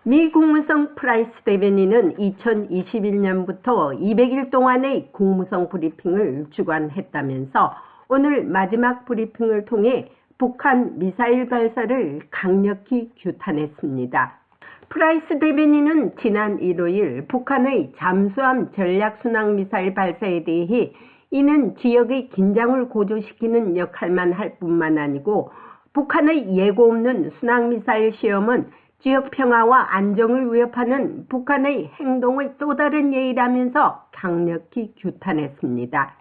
미 국무성 프라이스 대변인은 2021년부터 200일 동안의 국무성 브리핑을 주관했다면서 오늘 마지막 브리핑을 통해 북한 미사일 발사를 강력히 규탄했습니다. 프라이스 대변인은 지난 일요일 북한의 잠수함 전략순항미사일 발사에 대해 이는 지역의 긴장을 고조시키는 역할만 할 뿐만 아니고 북한의 예고 없는 순항미사일 시험은 지역 평화와 안정을 위협하는 북한의 행동의 또 다른 예이라면서 강력히 규탄했습니다.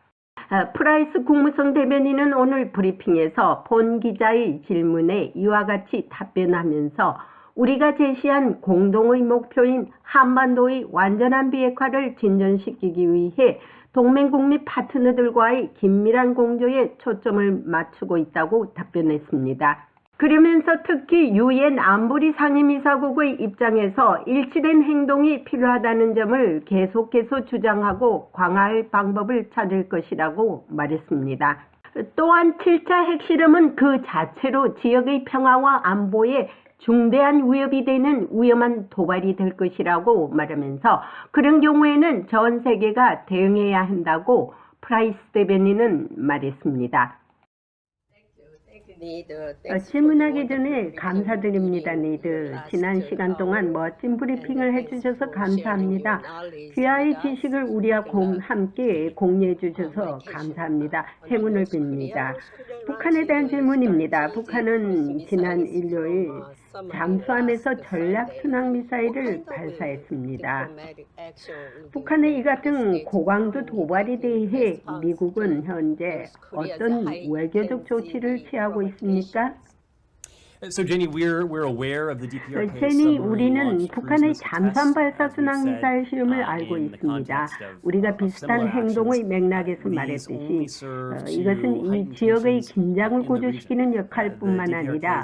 프라이스 국무성 대변인은 오늘 브리핑에서 본 기자의 질문에 이와 같이 답변하면서 우리가 제시한 공동의 목표인 한반도의 완전한 비핵화를 진전시키기 위해 동맹국 및 파트너들과의 긴밀한 공조에 초점을 맞추고 있다고 답변했습니다. 그러면서 특히 유엔 안보리 상임이사국의 입장에서 일치된 행동이 필요하다는 점을 계속해서 주장하고 강화할 방법을 찾을 것이라고 말했습니다. 또한 7차 핵실험은 그 자체로 지역의 평화와 안보에 중대한 위협이 되는 위험한 도발이 될 것이라고 말하면서 그런 경우에는 전 세계가 대응해야 한다고 프라이스 대변인은 말했습니다. 질문하기 전에 감사드립니다. 니드. 지난 시간 동안 멋진 브리핑을 해주셔서 감사합니다. 귀하의 지식을 우리와 함께 공유해 주셔서 감사합니다. 행운을 빕니다. 북한에 대한 질문입니다. 북한은 지난 일요일 잠수함에서 전략순항미사일을 발사했습니다. 북한의 이 같은 고강도 도발에 대해 미국은 현재 어떤 외교적 조치를 취하고 있습니까? 제니, 우리는 북한의 잠수함 발사 순항미사일 시험을 알고 있습니다. 우리가 비슷한 행동의 맥락에서 말했듯이 이것은 이 지역의 긴장을 고조시키는 역할뿐만 아니라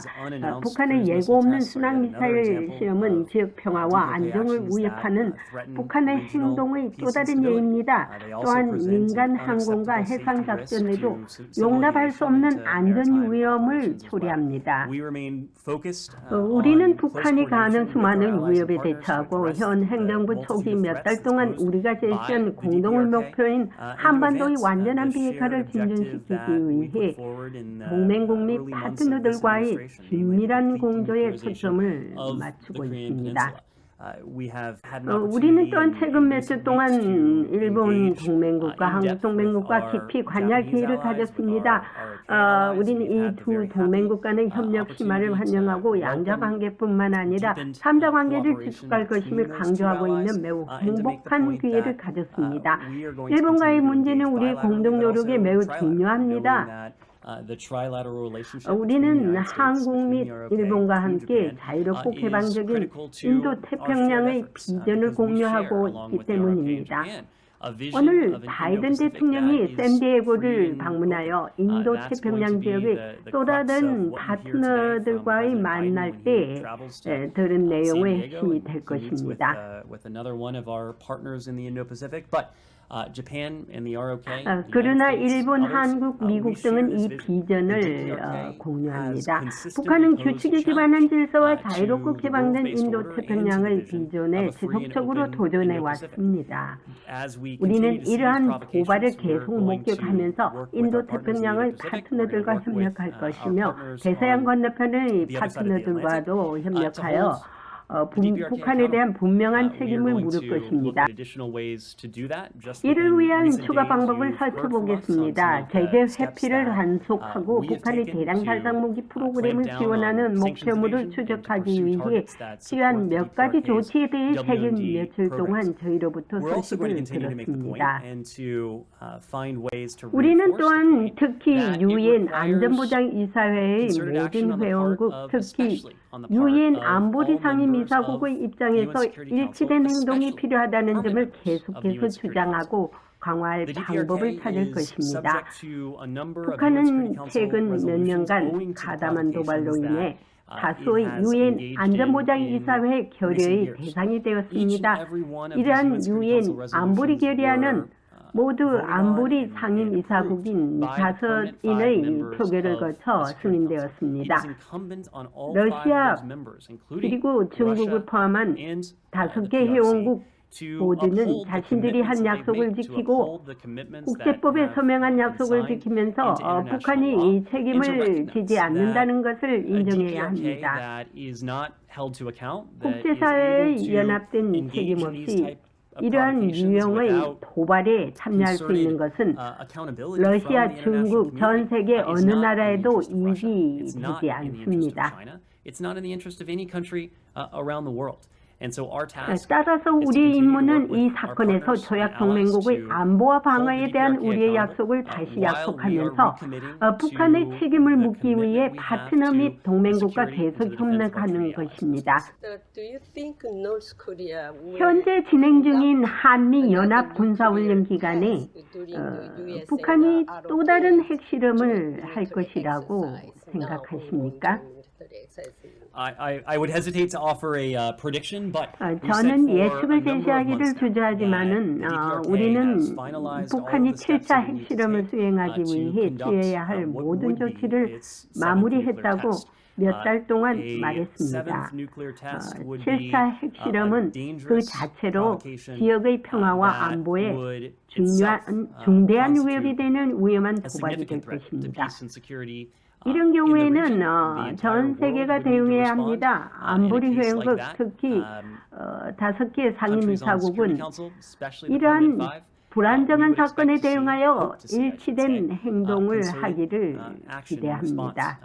북한의 예고 없는 순항미사일 시험은 지역 평화와 안정을 위협하는 북한의 행동의 또 다른 예입니다. 또한 민간 항공과 해상 작전에도 용납할 수 없는 안전 위험을 초래합니다. 우리는 북한이 가하는 수많은 위협에 대처하고 현 행정부 초기 몇 달 동안 우리가 제시한 공동의 목표인 한반도의 완전한 비핵화를 진전시키기 위해 동맹국 및 파트너들과의 긴밀한 공조에 초점을 맞추고 있습니다. 우리는 또한 최근 몇 주 동안 일본 동맹국과 한국 동맹국과 깊이 관여할 기회를 가졌습니다. 우리는 이 두 동맹국 간의 협력 심화를 환영하고 양자 관계뿐만 아니라 삼자 관계를 지속할 것임을 강조하고 있는 매우 행복한 기회를 가졌습니다. 일본과의 문제는 우리의 공동 노력에 매우 중요합니다. 우리는 한국 및 일본과 함께 자유롭고 개방적인 인도태평양의 비전을 공유하고 있기 때문입니다. 오늘 바이든 대통령이 샌디에고를 방문하여 인도태평양 지역의 또 다른 파트너들과의 만날 때 들은 내용의 핵심이 될 것입니다. 그러나 일본, 한국, 미국 등은 이 비전을 공유합니다. 북한은 규칙에 기반한 질서와 자유롭고 개방된 인도태평양의 비전에 지속적으로 도전해 왔습니다. 우리는 이러한 도발을 계속 목격하면서 인도태평양의 파트너들과 협력할 것이며 대서양 건너편의 파트너들과도 협력하여 북한에 대한 분명한 책임을 물을 것입니다. 이를 위한 추가 방법을 살펴보겠습니다. 제재 회피를 단속하고 북한의 대량 살상무기 프로그램을 지원하는 목표물을 추적하기 위해 취한 몇 가지 조치에 대해 최근 며칠 동안 저희로부터 소식을 들었습니다. 우리는 또한 특히 유엔 안전보장이사회의 모든 회원국, 특히 유엔 안보리 상임이사국의 입장에서 일치된 행동이 필요하다는 점을 계속해서 주장하고 강화할 방법을 찾을 것입니다. 북한은 최근 몇 년간 가담한 도발로 인해 다수의 유엔 안전보장이사회 결의의 대상이 되었습니다. 이러한 유엔 안보리 결의안은 모두 안보리 상임이사국인 5인의 표결을 거쳐 승인되었습니다. 러시아 그리고 중국을 포함한 5개 회원국 모두는 자신들이 한 약속을 지키고 국제법에 서명한 약속을 지키면서 북한이 이 책임을 지지 않는다는 것을 인정해야 합니다. 국제사회의 연합된 책임 없이 이러한 유형의 도발에 참여할 수 있는 것은 러시아, 중국, 전 세계 어느 나라에도 이익이 되지 않습니다. 따라서 우리의 임무는 이 사건에서 조약동맹국의 안보와 방어에 대한 우리의 약속을 다시 약속하면서 북한의 책임을 묻기 위해 파트너 및 동맹국과 계속 협력하는 것입니다. 현재 진행 중인 한미 연합 군사훈련 기간에 북한이 또 다른 핵실험을 할 것이라고 생각하십니까? I would hesitate to offer a prediction, but 저는 예측을 제시하기를 주저하지만은 우리는 북한이 7차 핵실험을 수행하기 위해 취해야 할 모든 조치를 마무리했다고 몇 달 동안 말했습니다. 7차 핵실험은 그 자체로 지역의 평화와 안보에 중대한 위협이 되는 위험한 도발이 될 것입니다. 이런 경우에는 전 세계가 대응해야 합니다. 안보리 회원국, 특히 5개 상임이사국은 이러한 불안정한 사건에 대응하여 일치된 행동을 하기를 기대합니다.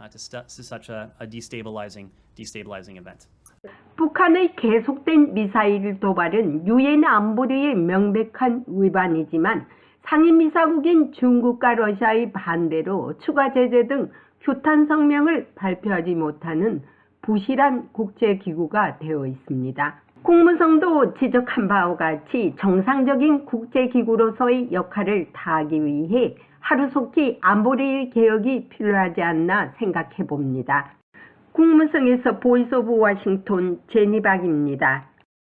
북한의 계속된 미사일 도발은 유엔 안보리의 명백한 위반이지만 상임이사국인 중국과 러시아의 반대로 추가 제재 등 규탄 성명을 발표하지 못하는 부실한 국제기구가 되어 있습니다. 국무성도 지적한 바와 같이 정상적인 국제기구로서의 역할을 다하기 위해 하루속히 안보리 개혁이 필요하지 않나 생각해 봅니다. 국무성에서 보이스 오브 워싱턴 제니박입니다.